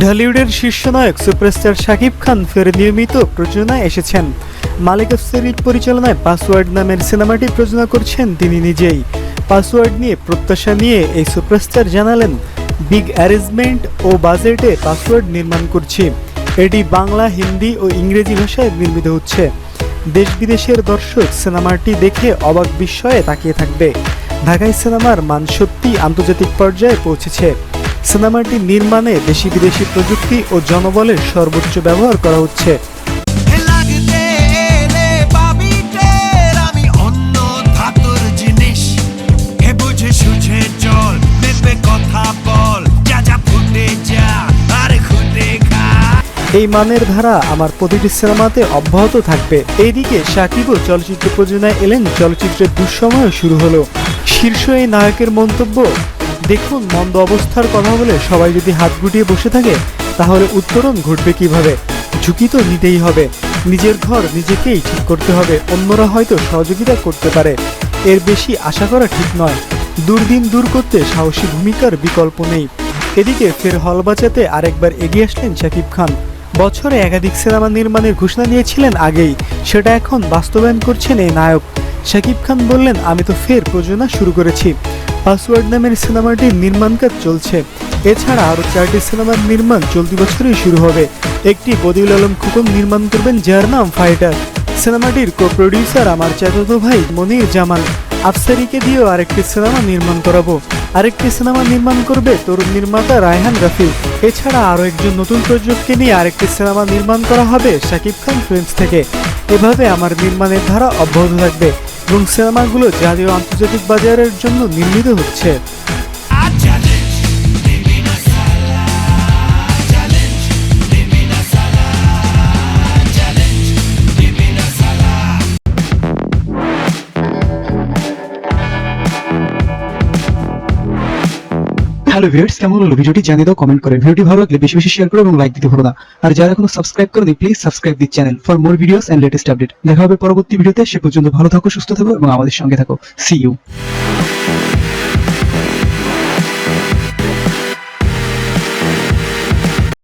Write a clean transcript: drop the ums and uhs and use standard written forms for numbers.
ঢালিউডের শীর্ষ নায়ক সুপারস্টার শাকিব খান ফের নিয়মিত প্রযোজনায় এসেছেন। মালিক আফসার পরিচালনায় পাসওয়ার্ড নামের সিনেমাটি প্রযোজনা করছেন তিনি নিজেই। পাসওয়ার্ড নিয়ে প্রত্যাশা নিয়ে এই সুপারস্টার জানালেন, বিগ অ্যারেঞ্জমেন্ট ও বাজেটে পাসওয়ার্ড নির্মাণ করছি। এটি বাংলা, হিন্দি ও ইংরেজি ভাষায় নির্মিত হচ্ছে। দেশ বিদেশের দর্শক সিনেমাটি দেখে অবাক বিস্ময়ে তাকিয়ে থাকবে। ঢাকায় সিনেমার মান সত্যি আন্তর্জাতিক পর্যায়ে পৌঁছেছে। সিনেমাটি নির্মাণে দেশি বিদেশি প্রযুক্তি ও জনবলের সর্বোচ্চ ব্যবহার করা হচ্ছে। এই মানের ধারা আমার প্রতিটি সিনেমাতে অব্যাহত থাকবে। এইদিকে শাকিবও চলচ্চিত্র প্রযোজনায় এলেন। চলচ্চিত্রের দুঃসময় শুরু হলো। শীর্ষ এই নায়কের মন্তব্য, দেখুন, মন্দ অবস্থার কথা বলে সবাই যদি হাত গুটিয়ে বসে থাকে তাহলে উত্তরণ ঘটবে কিভাবে? ঝুঁকি তো নিতেই হবে। নিজের ঘর নিজেকেই ঠিক করতে হবে। অন্যরা হয়তো সহযোগিতা করতে পারে, এর বেশি আশা করা ঠিক নয়। দুর্দিন দূর করতে সাহসী ভূমিকার বিকল্প নেই। এদিকে ফের হল বাঁচাতে আরেকবার এগিয়ে আসলেন শাকিব খান। বছরে একাধিক সিনেমা নির্মাণের ঘোষণা দিয়েছিলেন আগেই, সেটা এখন বাস্তবায়ন করছেন এই নায়ক। শাকিব খান বললেন, আমি তো ফের প্রযোজনা শুরু করেছি। পাসওয়ার্ড নামের সিনেমাটির নির্মাণ কাজ চলছে। এছাড়া আরও 4টি সিনেমার নির্মাণ চলতি বছরই শুরু হবে। একটি বদিউল আলম খোকন নির্মাণ করবেন, যার নাম ফাইটার। সিনেমাটির কো-প্রডিউসার আমার চাচাতো ভাই মনির জামান। আফসারিকে দিয়েও আরেকটি সিনেমা নির্মাণ করাবো। আরেকটি সিনেমা নির্মাণ করবে তরুণ নির্মাতা রায়হান রাফি। এছাড়া আরও একজন নতুন প্রযোজককে নিয়ে আরেকটি সিনেমা নির্মাণ করা হবে শাকিব খান ফিল্মস থেকে। এভাবে আমার নির্মাণের ধারা অব্যাহত থাকবে এবং সিনেমাগুলো জাতীয় আন্তর্জাতিক বাজারের জন্য নির্মিত হচ্ছে। হ্যালো ভিউয়ার্স, কেমন হলো ভিডিওটি জানিয়ে দাও কমেন্ট করে। ভিডিওটি ভালো লাগলে বেশি বেশি শেয়ার করো এবং লাইক দিতে ভুলো না। আর যারা এখনো সাবস্ক্রাইব করোনি, please subscribe this channel for more videos and latest update. দেখা হবে পরবর্তী ভিডিওতে। সে পর্যন্ত ভালো থাকো, সুস্থ থাকো এবং আমাদের সঙ্গে থাকো। See you.